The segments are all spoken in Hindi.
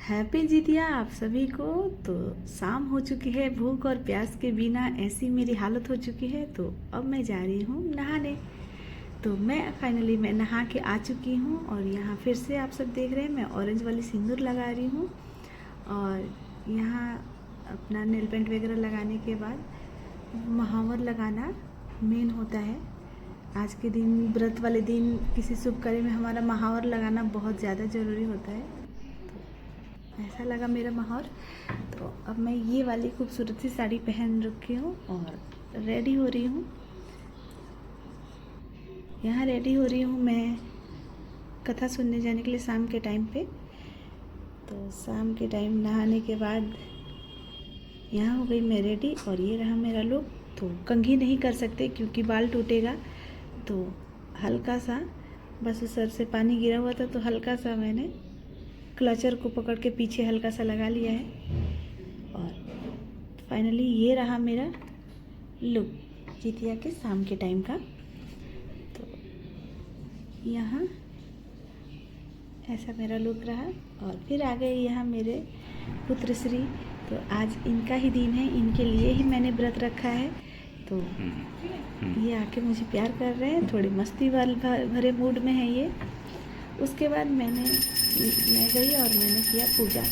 हैप्पी जितिया आप सभी को। तो शाम हो चुकी है, भूख और प्यास के बिना ऐसी मेरी हालत हो चुकी है। तो अब मैं जा रही हूँ नहाने। तो मैं नहा के आ चुकी हूँ और यहाँ फिर से आप सब देख रहे हैं मैं ऑरेंज वाली सिंदूर लगा रही हूँ। और यहाँ अपना नेल पेंट वगैरह लगाने के बाद महावर लगाना मेन होता है। आज के दिन, व्रत वाले दिन, किसी शुभ कार्य में हमारा महावर लगाना बहुत ज़्यादा ज़रूरी होता है। ऐसा लगा मेरा माहौल। तो अब मैं ये वाली खूबसूरत सी साड़ी पहन रखी हूँ और रेडी हो रही हूँ। यहाँ रेडी हो रही हूँ मैं कथा सुनने जाने के लिए शाम के टाइम पे। तो शाम के टाइम नहाने के बाद यहाँ हो गई मैं रेडी और ये रहा मेरा लुक। तो कंघी नहीं कर सकते क्योंकि बाल टूटेगा। तो हल्का सा बस उस सर से पानी गिरा हुआ था तो हल्का सा मैंने क्लचर को पकड़ के पीछे हल्का सा लगा लिया है। और फाइनली ये रहा मेरा लुक जितिया के शाम के टाइम का। तो यहाँ ऐसा मेरा लुक रहा। और फिर आ गए यहाँ मेरे पुत्रश्री। तो आज इनका ही दिन है, इनके लिए ही मैंने व्रत रखा है। तो ये आके मुझे प्यार कर रहे हैं, थोड़ी मस्ती वाले भरे मूड में है ये। उसके बाद मैं गई और मैंने किया पूजा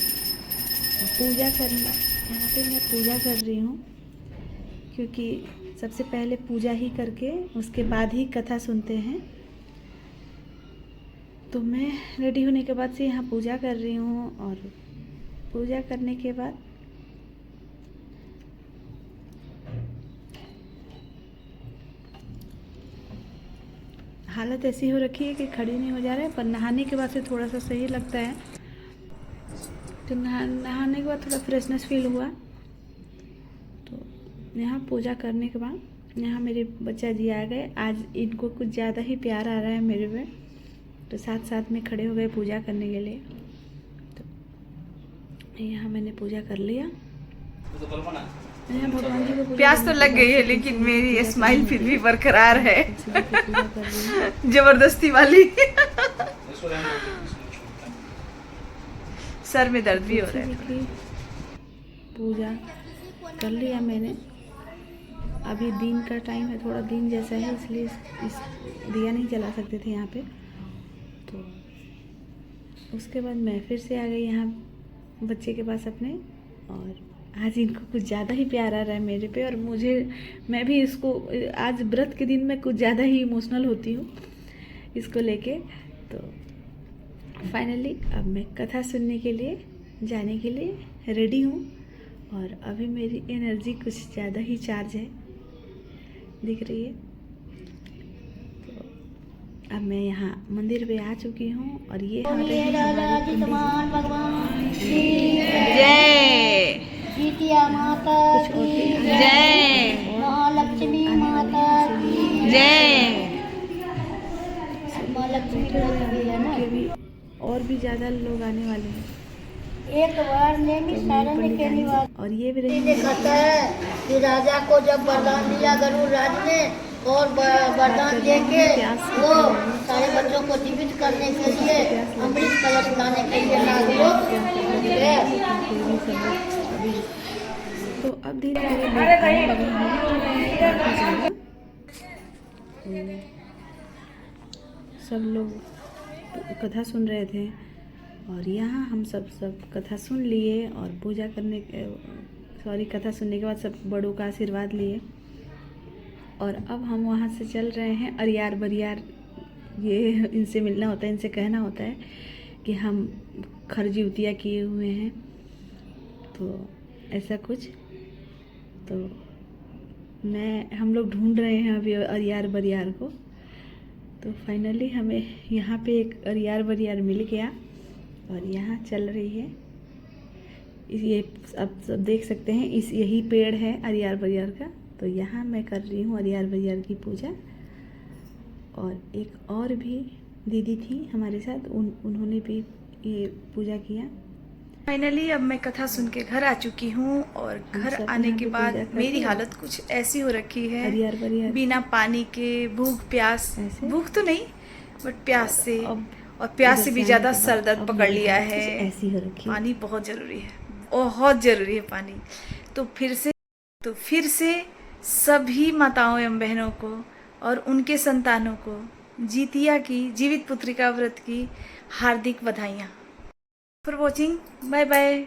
करना। यहाँ पे मैं पूजा कर रही हूँ क्योंकि सबसे पहले पूजा ही करके उसके बाद ही कथा सुनते हैं। तो मैं रेडी होने के बाद से यहाँ पूजा कर रही हूँ। और पूजा करने के बाद हालत ऐसी हो रखी है कि खड़ी नहीं हो जा रहा है, पर नहाने के बाद से थोड़ा सा सही लगता है। तो नहाने के बाद थोड़ा फ्रेशनेस फील हुआ। तो यहाँ पूजा करने के बाद यहाँ मेरे बच्चा जी आ गए। आज इनको कुछ ज़्यादा ही प्यार आ रहा है मेरे पे। तो साथ साथ में खड़े हो गए पूजा करने के लिए। तो यहाँ मैंने पूजा कर लिया। भगवान जी को प्यास तो लग गई है लेकिन मेरी स्माइल फिर भी बरकरार है जबरदस्ती वाली सर में दर्द भी हो रहा है। पूजा कर लिया मैंने। अभी दिन का टाइम है, थोड़ा दिन जैसा है, इसलिए इस दिया नहीं जला सकते थे यहाँ पे। तो उसके बाद मैं फिर से आ गई यहाँ बच्चे के पास अपने। और आज इनको कुछ ज़्यादा ही प्यार आ रहा है मेरे पे। और मैं भी इसको आज व्रत के दिन में कुछ ज़्यादा ही इमोशनल होती हूँ इसको लेके। तो फाइनली अब मैं कथा सुनने के लिए जाने के लिए रेडी हूँ। और अभी मेरी एनर्जी कुछ ज़्यादा ही चार्ज है, दिख रही है। तो अब मैं यहाँ मंदिर पे आ चुकी हूँ। और ये जय जितिया माता की जय, महालक्ष्मी माता की जय। महालक्ष्मी भी है ना। भी और भी ज़्यादा लोग आने वाले हैं। एक बार ने सारण के निवास और ये भी दिखाता है कि राजा को जब वरदान दिया गरुड़ राज ने, और वरदान दे के वो सारे बच्चों को जीवित करने के लिए अमृत कलश लाने के लिए नागलोक गए। तो अब धीरे धीरे सब लोग कथा सुन रहे थे। और यहाँ हम सब कथा सुन लिए और पूजा करने कथा सुनने के बाद सब बड़ों का आशीर्वाद लिए। और अब हम वहाँ से चल रहे हैं अरियार बरियार। ये इनसे मिलना होता है, इनसे कहना होता है कि हम खरजीवतिया किए हुए हैं। तो ऐसा कुछ। तो हम लोग ढूंढ रहे हैं अभी अरियार बरियार को। तो फाइनली हमें यहाँ पे एक अरियार बरियार मिल गया और यहाँ चल रही है। ये अब सब देख सकते हैं, यही पेड़ है अरियार बरियार का। तो यहाँ मैं कर रही हूँ अरियार बरियार की पूजा। और एक और भी दीदी थी हमारे साथ, उन्होंने भी ये पूजा किया। फाइनली अब मैं कथा सुन के घर आ चुकी हूँ। और घर आने के बाद मेरी हालत कुछ ऐसी हो रखी है, अरियार बरियार बिना पानी के, भूख प्यास, भूख तो नहीं बट प्यास से। और प्यास से भी इधर ज़्यादा आने के बाद सर दर्द अब पकड़ मेरी लिया हालत है। कुछ ऐसी हो रखी है। पानी बहुत ज़रूरी है, बहुत ज़रूरी है पानी। तो फिर से सभी माताओं एवं बहनों को और उनके संतानों को जीतिया की, जीवित पुत्रिका व्रत की हार्दिक बधाइयाँ। For watching, bye bye.